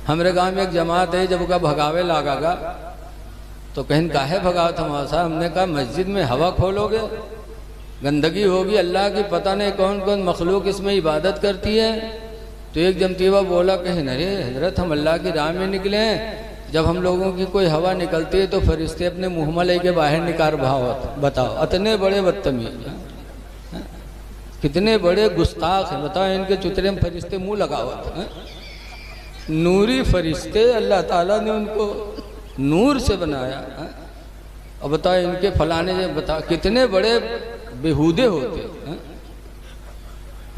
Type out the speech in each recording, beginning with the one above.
हमारे गांव में एक जमात है, जब का भगावे लागा तो कहीं काहे भगाओ हमारा साहब। हमने कहा मस्जिद में हवा खोलोगे, गंदगी होगी, अल्लाह की पता नहीं कौन कौन मखलूक इसमें इबादत करती है। तो एक जमतीवा बोला कहीं अरे हजरत हम अल्लाह की राह में निकले हैं, जब हम लोगों की कोई हवा निकलती है तो फरिश्ते अपने मुँह में लेके बाहर निकाल भाव। बताओ इतने बड़े बदतमीज, कितने बड़े गुस्ताख हैं। बताओ इनके चुतरे में फरिश्ते मुँह लगावत। नूरी फरिश्ते, अल्लाह ताला ने उनको नूर से बनाया। और बताओ इनके फलाने, बताओ कितने बड़े बेहूदे होते।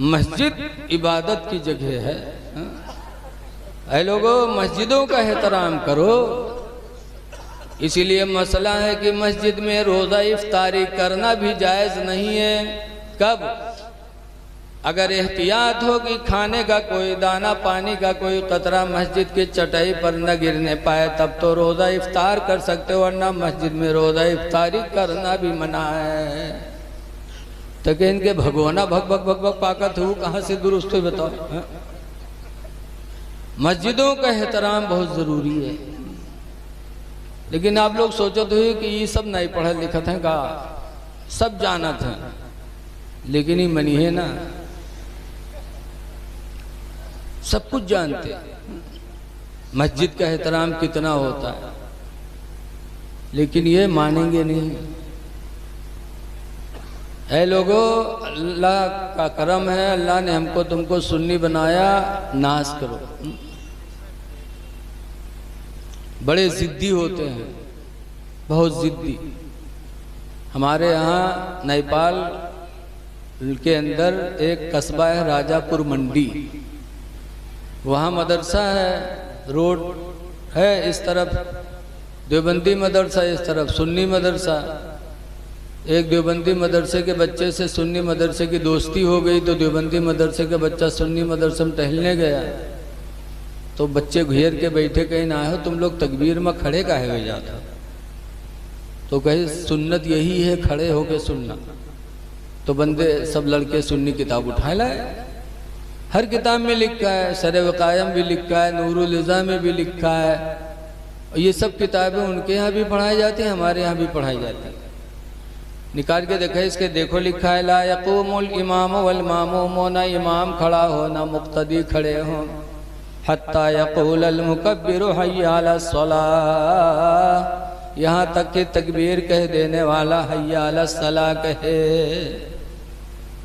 मस्जिद इबादत की जगह है। ऐ लोगों, मस्जिदों का एहतराम करो। इसीलिए मसला है कि मस्जिद में रोज़ा इफ्तारी करना भी जायज़ नहीं है। कब? अगर एहतियात हो कि खाने का कोई दाना, पानी का कोई कतरा मस्जिद की चटाई पर न गिरने पाए, तब तो रोज़ा इफ्तार कर सकते हो, वरना मस्जिद में रोज़ा इफ्तारी करना भी मना है। तो कि इनके भगवाना भग भग भग भग पाकत हो कहाँ से दुरुस्त हो? बताओ। मस्जिदों का एहतराम बहुत ज़रूरी है। लेकिन आप लोग सोचते हो कि ये सब नहीं पढ़े लिखत हैं का, सब जानत हैं, लेकिन ये मनी है ना, सब कुछ जानते मस्जिद का एहतराम कितना होता है, लेकिन ये मानेंगे नहीं। ऐ लोगों, अल्लाह का करम है, अल्लाह ने हमको तुमको सुन्नी बनाया, नाज करो। बड़े ज़िद्दी होते हैं, बहुत ज़िद्दी। हमारे यहाँ नेपाल के अंदर एक कस्बा है राजापुर मंडी, वहाँ मदरसा है, रोड है, इस तरफ देवबंदी मदरसा, इस तरफ सुन्नी मदरसा। एक देवबंदी मदरसे के बच्चे से सुन्नी मदरसे की दोस्ती हो गई, तो देवबंदी मदरसे का बच्चा सुन्नी मदरसे में टहलने गया, तो बच्चे घेर के बैठे, कहीं ना आए हो तुम लोग तकबीर में खड़े काहे हो जाता? तो कहे सुन्नत यही है खड़े होके सुनना। तो बंदे सब लड़के सुन्नी किताब उठा लाए। हर किताब में लिखा है, शर-ए-वक़ायम भी लिखा है, नूरुल इज़ा में भी लिखा है। और ये सब किताबें उनके यहाँ भी पढ़ाई जाती हैं, हमारे यहाँ भी पढ़ाई जाती है। निकाल के देखा, इसके देखो लिखा है ला यक़ूमुल इमाम वल मामूम, ना इमाम खड़ा हो ना मुक़्तदी खड़े हो, हत्ता यक़ूलल मुकब्बिरु हय्या अलस सलाह, यहाँ तक कि तकबीर कह देने वाला हय्या अलस सलाह कहे।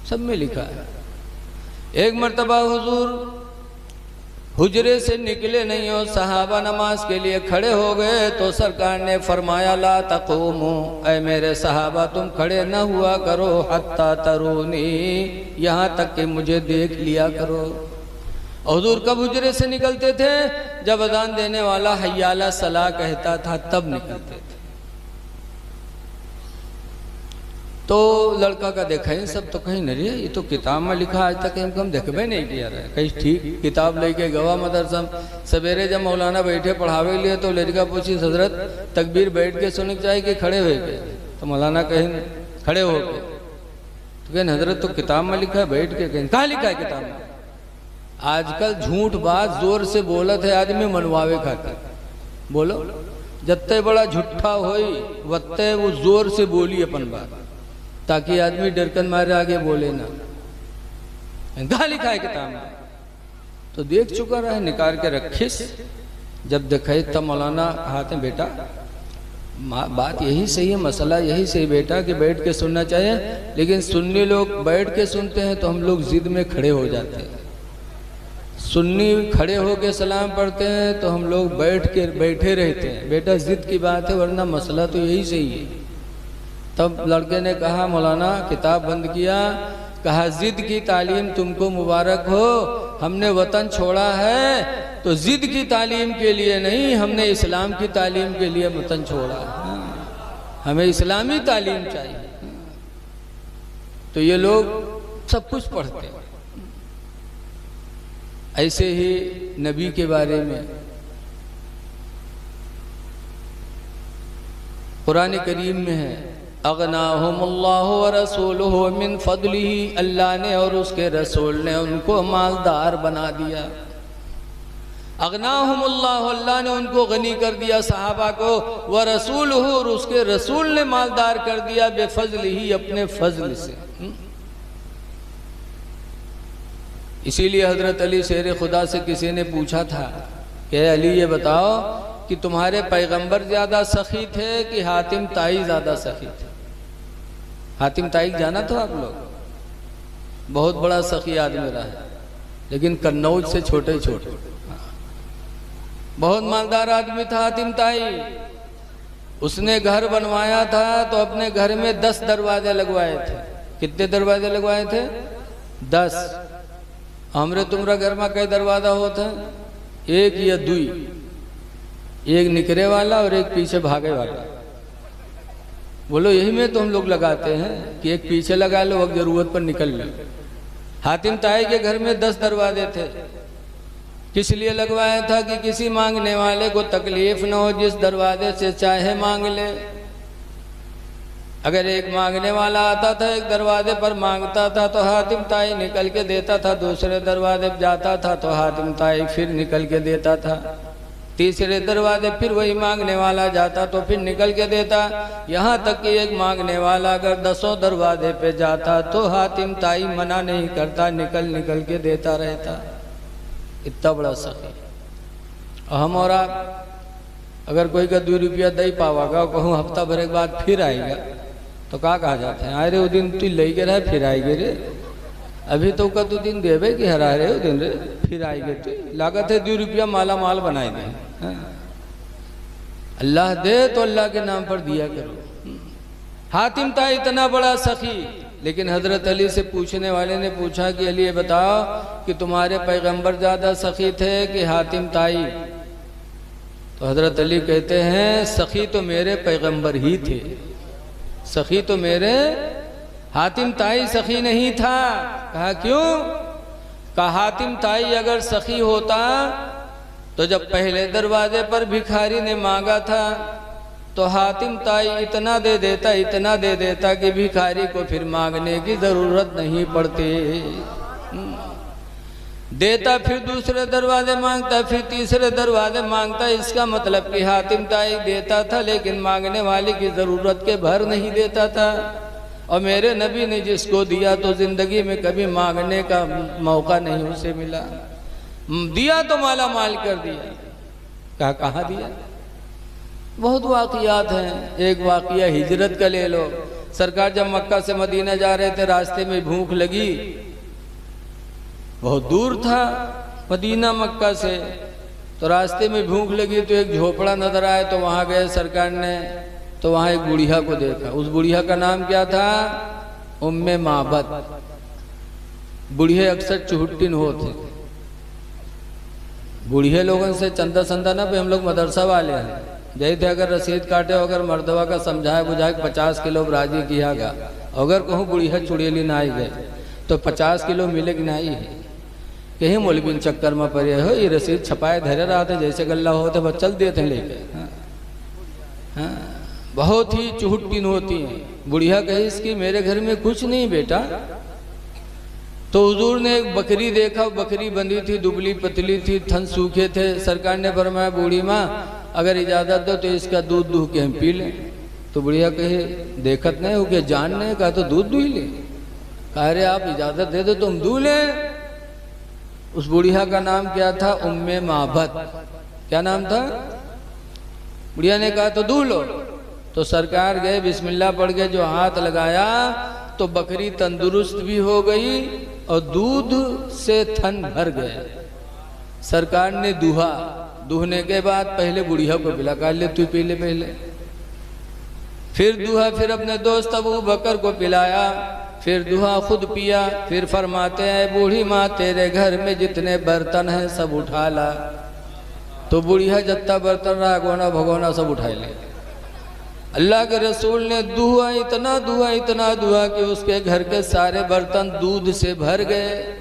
सब में लिखा है। एक मर्तबा हुजूर हुजरे से निकले नहीं हो, सहाबा नमाज के लिए खड़े हो गए, तो सरकार ने फरमाया ला तक़ूमू, ऐ मेरे सहाबा तुम खड़े न हुआ करो, हत्ता तरूनी, यहाँ तक कि मुझे देख लिया करो। हुजूर कब हुजरे से निकलते थे? जब अज़ान देने वाला हय्या अलस सलाह कहता था, तब निकलते थे। तो लड़का का देखा है सब, तो कहीं नहीं, ये तो किताब में लिखा, आज तक हम देखबे नहीं किया रहे। कहीं ठीक किताब लेके गवा मदरसा, सवेरे जब मौलाना बैठे पढ़ावे लिए, तो लड़का पूछी हजरत तकबीर बैठ के सुननी चाहिए कि खड़े हुए के? तो मौलाना कहीं खड़े हो के। तो कहें हजरत तो किताब में लिखा है बैठ के। कहें कहाँ लिखा है किताब में? आजकल झूठ बात जोर से बोलत है आदमी मनवावे खातिर। बोलो जत्ते बड़ा झूठा होई वत्ते वो जोर से बोली अपन बात, ताकि आदमी डरकन मारे आगे बोले ना। कहाँ लिखा है किताब में? तो देख चुका रहा है, निकाल के रखिस। जब देखा तब मौलाना हाथ में, बेटा बात यही सही है, मसला यही सही बेटा कि बैठ के सुनना चाहिए, लेकिन सुन्नी लोग बैठ के सुनते हैं तो हम लोग जिद में खड़े हो जाते हैं। सुन्नी खड़े होके सलाम पढ़ते हैं तो हम लोग बैठे रहते हैं। बेटा जिद की बात है, वरना मसला तो यही सही है। तब लड़के ने कहा, मौलाना किताब बंद किया, कहा जिद की तालीम तुमको मुबारक हो, हमने वतन छोड़ा है तो जिद की तालीम के लिए नहीं, हमने इस्लाम की तालीम के लिए वतन छोड़ा है। हमें इस्लामी तालीम चाहिए। तो ये लोग सब कुछ पढ़ते हैं। ऐसे ही नबी के बारे में कुरान करीम में है, अगनाहुमुल्लाहु व रसूलुहु मिन फदलिही, अल्लाह ने और उसके रसूल ने उनको मालदार बना दिया। अगनाहुमुल्लाह, अल्लाह ने उनको गनी कर दिया सहाबा को, व रसूलहू, और उसके रसूल ने मालदार कर दिया, बेफजलिही, अपने फजल से। इसीलिए हजरत अली शेर खुदा से किसी ने पूछा था कि अली ये बताओ कि तुम्हारे पैगंबर ज़्यादा सखी थे कि हातिम ताई ज़्यादा सखी थे? हातिम ताई जाना तो आप लोग, बहुत बड़ा सखी आदमी रहा है, लेकिन कन्नौज से छोटे छोटे, बहुत मालदार आदमी था हातिम ताई। उसने घर बनवाया था तो अपने घर में 10 दरवाजे लगवाए थे। कितने दरवाजे लगवाए थे? 10। हमरे तुम्हारा घर में कई दरवाजा होता है? 1 या 2, एक निकरे वाला और एक पीछे भागे वाला। बोलो यही में तो हम लोग लगाते हैं कि एक पीछे लगा लो, वक्त जरूरत पर निकल लो। हातिम ताई के घर में 10 दरवाजे थे। किस लिए लगवाया था? कि किसी मांगने वाले को तकलीफ न हो, जिस दरवाजे से चाहे मांग ले। अगर एक मांगने वाला आता था, एक दरवाजे पर मांगता था तो हातिम ताई निकल के देता था, दूसरे दरवाजे पर जाता था तो हातिम ताई फिर निकल के देता था, तीसरे दरवाजे फिर वही मांगने वाला जाता तो फिर निकल के देता। यहाँ तक कि एक मांगने वाला अगर 10 दरवाजे पे जाता तो हातिम ताई मना नहीं करता, निकल निकल के देता रहता। इतना बड़ा सखी। हम और आप अगर कोई का 2 रुपया दे पावागा, कहूँ हफ्ता भर के बाद फिर आएगा तो क्या कहा जाता है? अरे वो दिन तू ले के रहे फिर आएगे रे, अभी तो का तू दिन देवे कि हरा रहे हो दिन रे, फिर आएगे तू। लागत है 2 रुपया माला माल बनाए दे। अल्लाह दे तो अल्लाह के नाम पर दिया करो। हातिम था इतना बड़ा सखी, लेकिन हजरत अली से पूछने वाले ने पूछा कि अली ये बताओ कि तुम्हारे पैगंबर ज़्यादा सखी थे कि हातिम ताई? तो हजरत अली कहते हैं सखी तो मेरे पैगंबर ही थे, सखी तो मेरे, हातिम ताई सखी नहीं था। कहा क्यों? कहा हातिम ताई अगर सखी होता तो जब पहले दरवाजे पर भिखारी ने मांगा था तो हातिम ताई इतना दे देता, इतना दे देता कि भिखारी को फिर मांगने की जरूरत नहीं पड़ती। देता, फिर दूसरे दरवाजे मांगता, फिर तीसरे दरवाजे मांगता। इसका मतलब कि हातिम ताई देता था लेकिन मांगने वाले की ज़रूरत के भर नहीं देता था। और मेरे नबी ने जिसको दिया तो ज़िंदगी में कभी मांगने का मौका नहीं उसे मिला, दिया तो माला माल कर दिया। कहाँ दिया? बहुत वाक़ियात हैं। एक वाक़िया हिजरत का ले लो। सरकार जब मक्का से मदीना जा रहे थे, रास्ते में भूख लगी, बहुत दूर था मदीना मक्का से, तो रास्ते में भूख लगी तो एक झोपड़ा नजर आया तो वहाँ गए सरकार ने, तो वहाँ एक बुढ़िया को देखा। उस बुढ़िया का नाम क्या था? उम्मे माबद। बुढ़िया अक्सर चुहट्टिन होते, बुढ़िया लोगों से चंदा संदा ना पे। हम लोग मदरसा वाले हैं, जय थे अगर रसीद काटे अगर मर्दवा का समझाए बुझाए 50 किलो राजी किया गा, अगर कहूँ बुढ़िया चुड़ेली ना आई गए तो 50 किलो मिले कि नहीं है? कहीं मौलवी चक्कर में पड़े हो, ये रसीद छपाए धरे रहा था, जैसे गल्ला हो तो बस चल देते हैं लेके। हाँ, बहुत ही चुहट्टिन होती हैं। बुढ़िया कही इसकी मेरे घर में कुछ नहीं बेटा। तो हुजूर ने एक बकरी देखा, बकरी बंधी थी, दुबली पतली थी, थन सूखे थे। सरकार ने फरमाया बूढ़ी माँ अगर इजाज़त दो तो इसका दूध दूह के हम पी लें। तो बुढ़िया कहे देखत नहीं हो, क्या जान नहीं? कहा तो दूध दूह ले। कह रहे आप इजाज़त दे दो तो हम दूह लें। उस बुढ़िया का नाम क्या था? उम्मे माबद। क्या नाम था? बुढ़िया ने कहा तो दूह लो। तो सरकार गए, बिस्मिल्लाह पढ़ के जो हाथ लगाया तो बकरी तंदुरुस्त भी हो गई और दूध से थन भर गए। सरकार ने दूहा, दूहने के बाद पहले बुढ़िया को पिला, कहा ले तू पी ले पहले। फिर दूहा, फिर अपने दोस्त अबू बकर को पिलाया, फिर दूहा खुद पिया। फिर फरमाते हैं बूढ़ी माँ तेरे घर में जितने बर्तन हैं सब उठा ला। तो बुढ़िया जितना बर्तन रहा गोना भगोना सब उठाए ले। अल्लाह के रसूल ने दुआ इतना दुआ कि उसके घर के सारे बर्तन दूध से भर गए।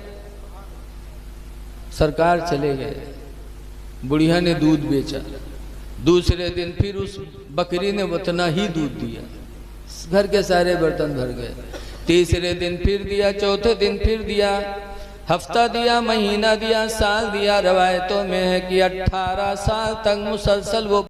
सरकार चले गए, बुढ़िया ने दूध बेचा। दूसरे दिन फिर उस बकरी ने उतना ही दूध दिया, घर के सारे बर्तन भर गए। तीसरे दिन फिर दिया, चौथे दिन फिर दिया। हफ्ता दिया, महीना दिया, साल दिया। रवायतों में है कि 18 साल तक मुसलसल वो